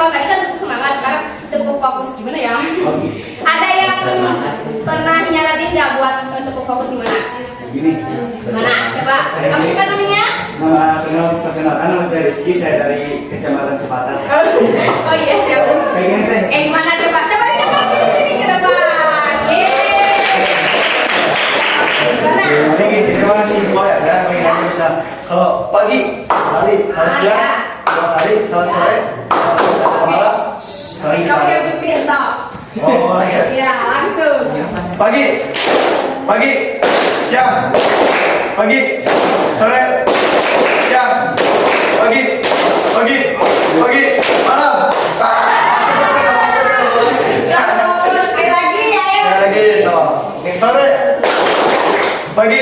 Kalau tadi kan tepuk semangat, sekarang tepuk fokus gimana ya? Ada yang pernah nyaranin nggak buat tepuk fokus gimana? Gini. Mana? Coba. Kamu siapa namanya? Perkenalkan nama saya Rizky, saya dari Kecamatan Cepatan. Oh iya siap. Gimana coba? Coba di depan sini ke depan. Terima kasih ya, karena bisa kalau pagi sekali, kalau siang dua kali, kalau sore, kalau malam sekali. Kamu yang pimpin, so. Oh iya. Iya, langsung. Pagi, siang, pagi, sore, siang, pagi, malam. Terus sekali lagi ya. Sekali lagi, so. Sore, pagi,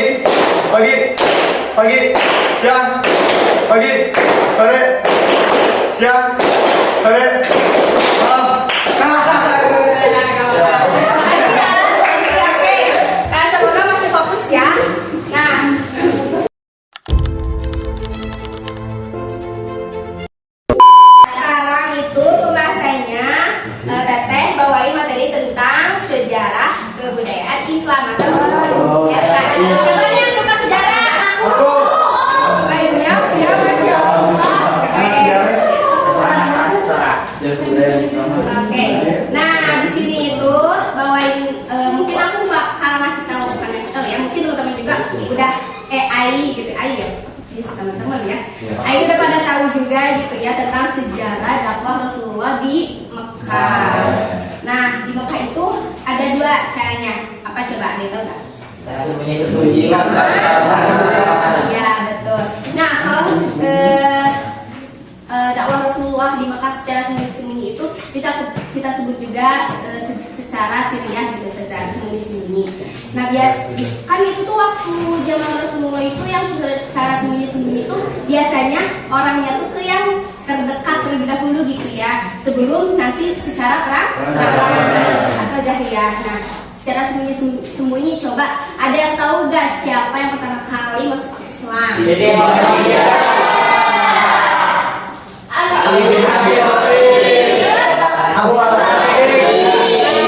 siang, pagi, sore, siang, sore, malam. Semoga masih fokus ya. Nah, sekarang itu pembahasannya Teteh bawain materi tentang sejarah kebudayaan Islam atau ya kan? Siapa yang suka sejarah? Aku. Baiknya siapa? Oke. Nah, di sini itu bawain mungkin aku bakal ngasih tahu bukan ngasih tahu ya. Mungkin teman-teman juga udah AI gitu, AI ya. Jadi teman-teman ya. AI udah pada tahu juga gitu ya tentang sejarah dakwah Rasulullah di Mekah. Nah, di Mekah itu ada dua caranya. Apa coba? Ada tahu nggak? Iya betul. Nah, kalau dakwah Rasulullah di Mekah secara sembunyi-sembunyi itu bisa kita sebut juga secara sirriyah gitu, secara sembunyi-sembunyi. Nah kan itu tuh waktu zaman Rasulullah itu yang secara sembunyi-sembunyi itu biasanya orangnya tuh ke yang terdekat terlebih dahulu gitu ya, sebelum nanti secara terang atau jahiliyah. Nah secara sembunyi-sembunyi coba ada yang tahu gak siapa yang pertama kali masuk Islam?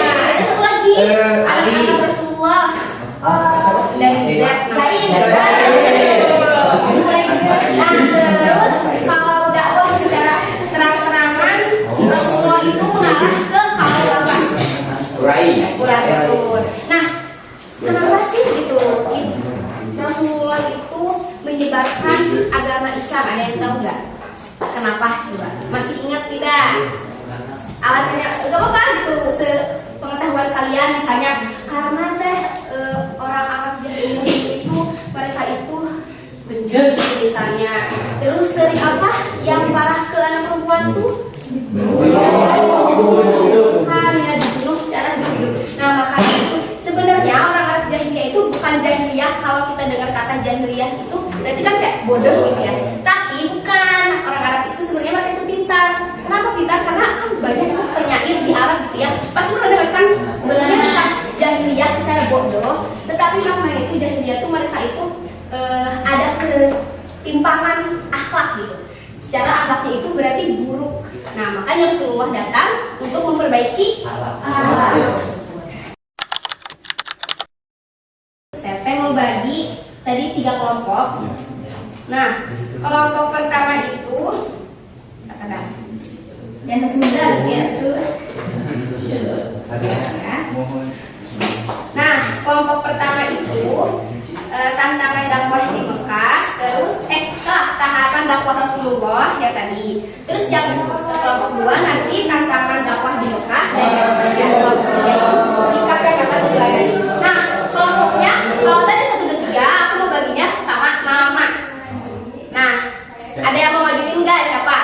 Ada satu lagi, anak Rasulullah dari Zaid. Nah terus kalau dakwah secara terang-terangan Rasulullah itu mengarah ke kaum apa? Quraisy. Nah kenapa sih itu Rasulullah itu menyebarkan agama Islam? Ada yang tahu nggak? Kenapa coba? Masih ingat tidak? Alasannya gak apa-apa gitu, sepengetahuan kalian misalnya karena orang Arab jahiliyah itu mereka itu benci misalnya. Terus sering apa yang parah ke anak perempuan tuh? Kan ya dibunuh secara hidup. Nah makanya itu sebenarnya orang Arab jahiliyah itu bukan jahiliyah. Kalau kita dengar kata jahiliyah itu berarti kan kayak bodoh gitu ya. Tapi bukan, orang Arab itu sebenarnya mereka itu pintar. Kenapa pintar? Karena kan banyak tuh penyair di Arab gitu ya. Pasti pernah dengar kan sebenarnya bukan jahiliyah secara bodoh, tetapi namanya itu jahiliyah itu mereka itu ada ketimpangan akhlak gitu. Secara akhlaknya itu berarti buruk. Nah makanya Rasulullah datang untuk memperbaiki akhlak. Teteh mau bagi tadi 3 kelompok. Nah kelompok pertama itu apa? Yang sesudah ya tuh. Nah kelompok pertama itu tantangan dakwah di Mekah, terus tahapan dakwah Rasulullah ya tadi. Terus yang kelompok 2 nanti tantangan dakwah di Mekah dan yang kelompok 3 itu sikap yang dapat dipelajari. Nah kelompoknya kalau tadi 1, 2, 3 aku mau baginya sama nama. Nah ada yang mau majuin nggak? Siapa?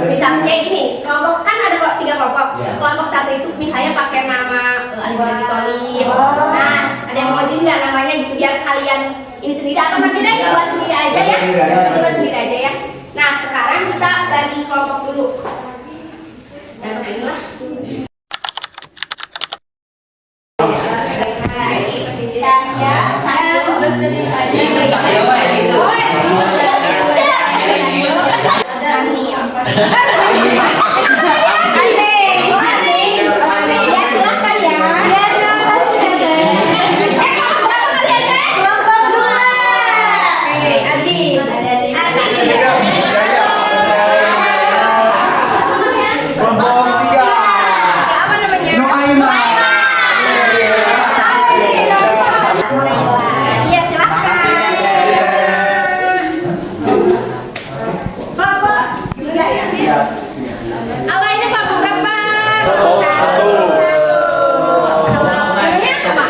Misalnya kayak gini, kelompok kan ada 3 kelompok. Kelompok 1 itu misalnya pakai nama Ali bin Abi Thalib. Nah, ada yang mau majuin nggak namanya gitu biar kalian ini sendiri atau nanti deh buat sendiri aja ya. Nanti buat sendiri aja ya. Nah, sekarang kita bagi kelompok dulu. Yang inilah. Ya, saya tugas dari nanti Allah ini kelompok berapa? Satu. Kalau namanya apa?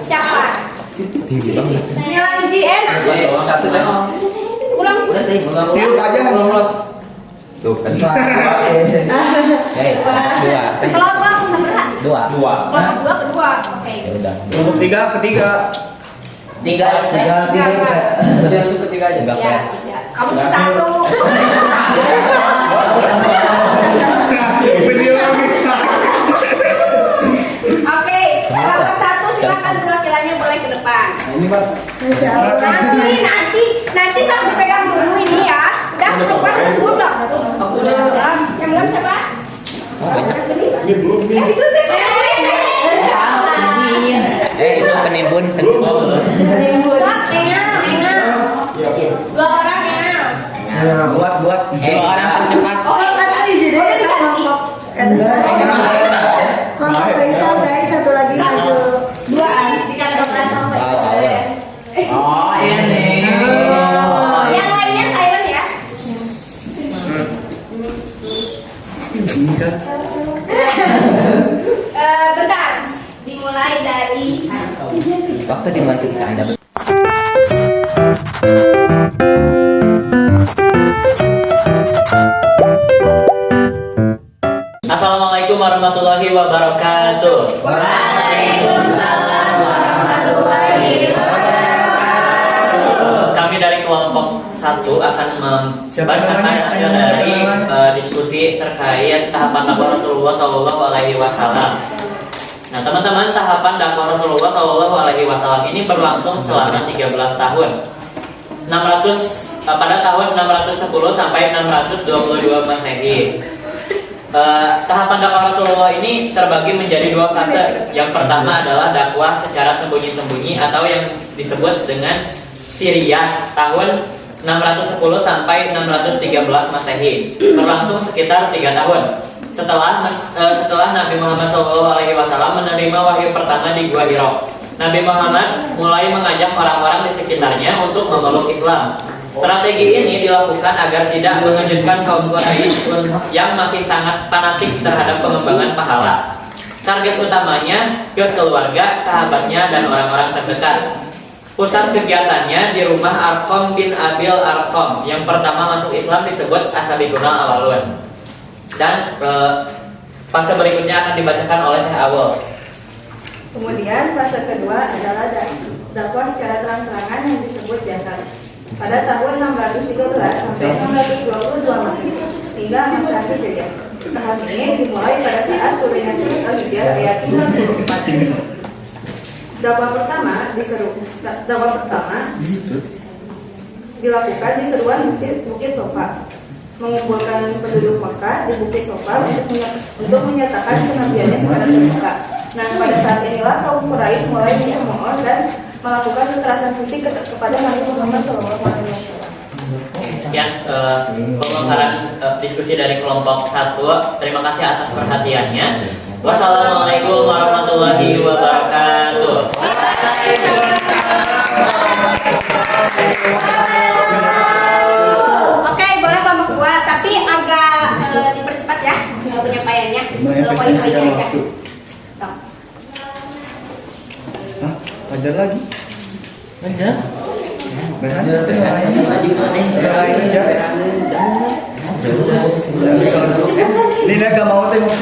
Siapa? Tinggi banget. Nilai enak. Satu deh. Ulang. Udah deh, Tiup aja. Tuh kan. Dua. Kelompok seberapa? Dua. Kelompok dua kedua. Oke. Ya udah. Kelompok tiga ketiga. Tiga. Berarti langsung ketiga aja enggak Ya, fair. ya. Kamu satu. Video lagi. Oke, kelompok satu silakan perwakilannya boleh ke depan. Ini Pak. Nanti sampai pegang dulu ini ya. Udah, keluar terus udah. Aku udah. Yang belum siapa? Oh, banyak. Ini belum nih. Itu deh. Itu penimbun. Sok, engal. Dua orang engal. Buat. Dua orang tercepat. Oh, udah diganti. Kelompok Faisal guys, satu lagi satu. Duaan. Dikatakan sama Oh, iya nih. Yang lainnya silent ya. Ini kan. Bentar. Dimulai dari Waktu dimulai ketika Anda Assalamualaikum warahmatullahi wabarakatuh. Waalaikumsalam warahmatullahi wabarakatuh. Kami dari kelompok 1 akan membacakan hasil dari diskusi terkait tahapan dakwah Rasulullah Shallallahu Alaihi Wasallam. Nah, teman-teman, tahapan dakwah Rasulullah Shallallahu Alaihi Wasallam ini berlangsung selama 13 tahun. Pada tahun 610 sampai 622 Masehi. Tahapan dakwah Rasulullah ini terbagi menjadi dua fase. Yang pertama adalah dakwah secara sembunyi-sembunyi atau yang disebut dengan Siriyah tahun 610 sampai 613 Masehi, berlangsung sekitar 3 tahun. Setelah Nabi Muhammad SAW menerima wahyu pertama di Gua Hiro, Nabi Muhammad mulai mengajak orang-orang di sekitarnya untuk memeluk Islam. Strategi ini dilakukan agar tidak mengejutkan kaum Quraisy yang masih sangat fanatik terhadap pengembangan pahala. Target utamanya ke keluarga, sahabatnya, dan orang-orang terdekat. Pusat kegiatannya di rumah Arqam bin Abil Arqam. Yang pertama masuk Islam disebut Asabiqunal Awalun. Dan fase berikutnya akan dibacakan oleh Teh Awal. Kemudian fase kedua adalah dakwah secara terang-terangan yang disebut jihad. Pada tahun 613 sampai 622 Masehi hingga masa Hijriah. Tahap ini dimulai pada saat turunnya surat Al-Hijr ayat 94. Dakwah pertama dilakukan di seruan Bukit Sofa, mengumpulkan penduduk Mekah di Bukit Sofa untuk menyatakan kenabiannya secara terbuka. Nah, pada saat inilah kaum Quraisy mulai memohon dan melakukan kekerasan fisik kepada Nabi Muhammad SAW. Sekian pemaparan diskusi dari kelompok 1. Terima kasih atas perhatiannya. Wassalamualaikum warahmatullahi wabarakatuh. Oke, boleh kelompok dua, tapi agak dipercepat ya penyampaiannya. Poin-poinnya aja. So. Hah? Ajar lagi. Ajar. Lain aja. Ini gak mau tengok.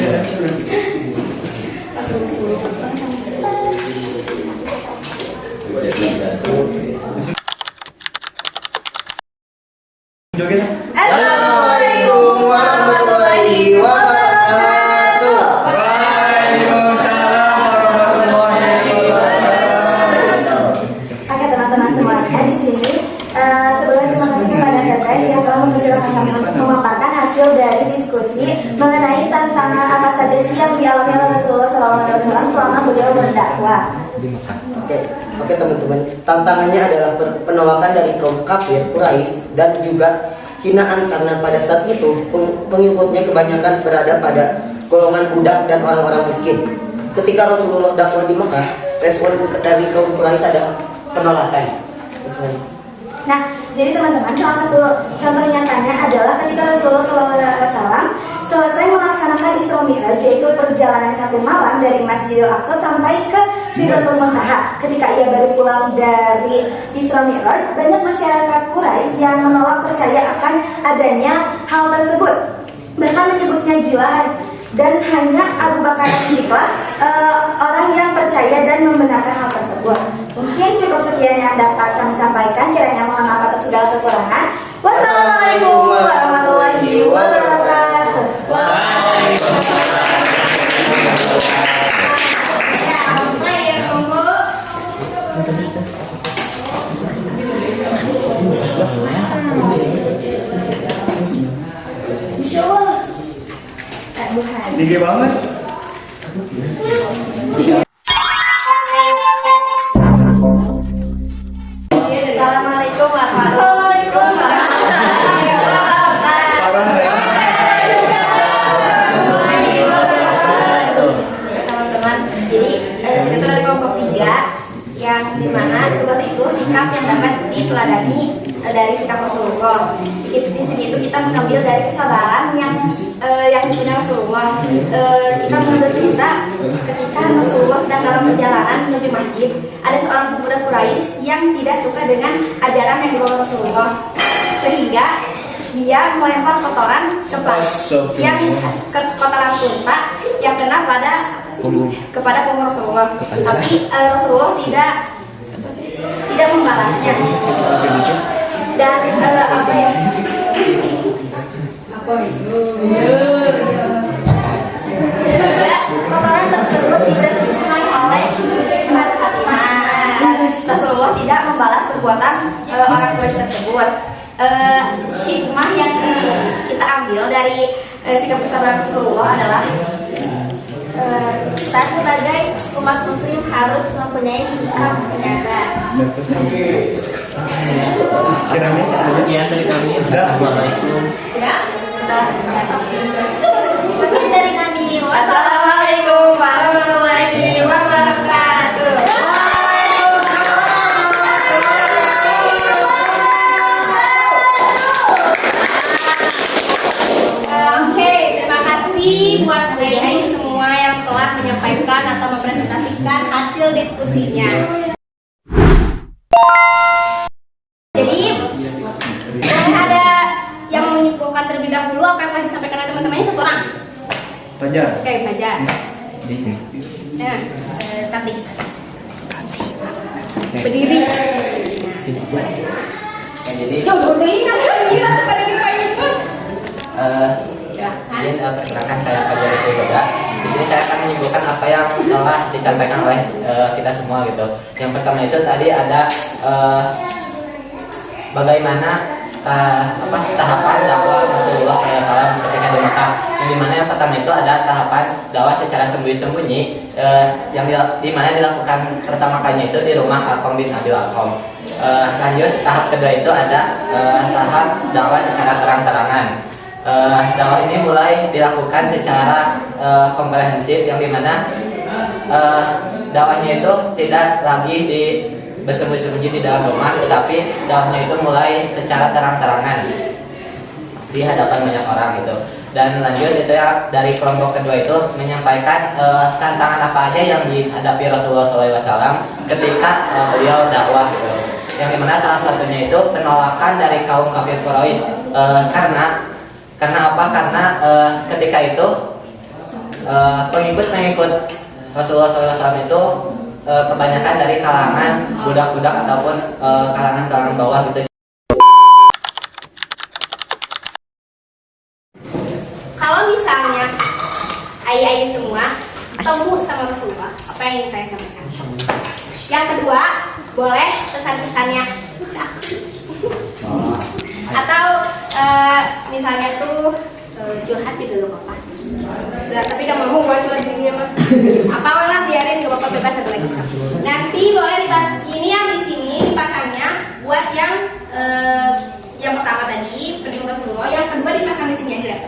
Joget. Assalamualaikum warahmatullahi wabarakatuh. Waalaikumsalam warahmatullahi wabarakatuh. Oke, teman-teman semuanya di sini sebelumnya terima kasih kepada Teteh yang telah mempersilahkan kami untuk memaparkan hasil dari diskusi mengenai tantangan apa saja sih yang dialami oleh Rasulullah SAW selama beliau berdakwah. Oke teman-teman, tantangannya adalah penolakan dari kaum kafir Quraisy dan juga hinaan karena pada saat itu pengikutnya kebanyakan berada pada golongan budak dan orang-orang miskin. Ketika Rasulullah dakwah di Mekah, respon dari kaum Quraisy adalah penolakan. Nah, jadi teman-teman, salah satu contoh nyatanya adalah ketika Rasulullah SAW selesai melaksanakan Isra Mi'raj, yaitu perjalanan 1 malam dari Masjidil Aqsa sampai ke Sidratul Muntaha. Ketika ia baru pulang dari Isra Mi'raj, banyak masyarakat Quraisy yang menolak percaya akan adanya hal tersebut, bahkan menyebutnya gila. Dan hanya Abu Bakar Siddiqlah orang yang percaya dan membenarkan hal tersebut. Mungkin cukup sekian yang dapat kami sampaikan. Kiranya mohon maaf atas segala kekurangan. Wassalamualaikum warahmatullahi wabarakatuh. Ya, mulai ya, tunggu. Insya Allah. Tinggi banget. Assalamualaikum warahmatullahi wabarakatuh. Teman-teman, jadi kita sudah di kelompok 3 yang dimana tugas itu sikap yang dapat diteladani dari sikap Rasulullah. Di sini itu kita mengambil dari kesabaran yang dipunya Rasulullah. Kita mengambil cerita ketika Rasulullah sedang dalam perjalanan menuju masjid, ada seorang pemuda Quraisy yang tidak suka dengan ajaran yang dibawa Rasulullah, sehingga dia melempar kotoran ke yang kotoran unta yang kena kepada punggung Rasulullah. Tapi Rasulullah tidak membalasnya. Dan kotoran tersebut dibersihkan oleh Fatimah. Dan Rasulullah tidak membalas perbuatan orang Quraisy tersebut. Hikmah yang kita ambil dari sikap kesabaran Rasulullah adalah kita sebagai umat muslim harus mempunyai sikap penyadar. Kiranya Sekian dari kami. Assalamualaikum. Sudah itu dari kami. Wassalamualaikum warahmatullahi wabarakatuh. Oke, terima kasih buat Ayu semua yang telah menyampaikan atau mempresentasikan hasil diskusinya. Jadi, boleh ada yang menyimpulkan terlebih dahulu apa yang telah disampaikan oleh teman-temannya satu orang? Fajar. Oke, Fajar. Di sini. Nah, Katik. Berdiri. Jadi Coba ini kan kepada kita itu. Ini perkenalkan saya Fajar Rizky. Di sini saya akan menyimpulkan apa yang telah disampaikan oleh kita semua gitu. Yang pertama itu tadi ada bagaimana tahapan dakwah Rasulullah SAW ketika di Mekah. Yang dimana yang pertama itu ada tahapan dakwah secara sembunyi-sembunyi yang dimana dilakukan pertama kalinya itu di rumah Arqam bin Abil Arqam. Lanjut tahap kedua itu ada tahap dakwah secara terang-terangan. Dakwah ini mulai dilakukan secara komprehensif yang dimana dakwahnya itu tidak lagi bersembunyi-sembunyi di dalam rumah, tetapi dakwahnya itu mulai secara terang-terangan di hadapan banyak orang gitu. Dan lanjut itu ya dari kelompok kedua itu menyampaikan tantangan apa aja yang dihadapi Rasulullah SAW ketika beliau dakwah gitu. Yang dimana salah satunya itu penolakan dari kaum kafir Quraisy karena apa? Karena ketika itu pengikut Rasulullah SAW itu kebanyakan dari kalangan budak-budak ataupun kalangan bawah gitu. Kalau misalnya Ayi semua ketemu sama Rasulullah, apa yang ingin saya sampaikan? Yang kedua, boleh pesan-pesannya atau misalnya tuh curhat juga gak apa-apa. Udah, tapi udah ngomong gua surat dirinya mah. Apa lah biarin, gak apa-apa, bebas satu lagi. Nanti boleh ini yang di sini dipasangnya buat yang pertama tadi pendukung Rasulullah, yang kedua dipasang di sini aja ya.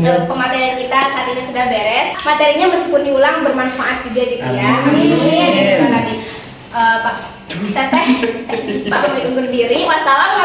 Pematerian kita saat ini sudah beres. Materinya meskipun diulang bermanfaat juga gitu ya. Amin. Gitu tadi. Pak Teteh, Pak Pemimpin berdiri. Wassalamualaikum.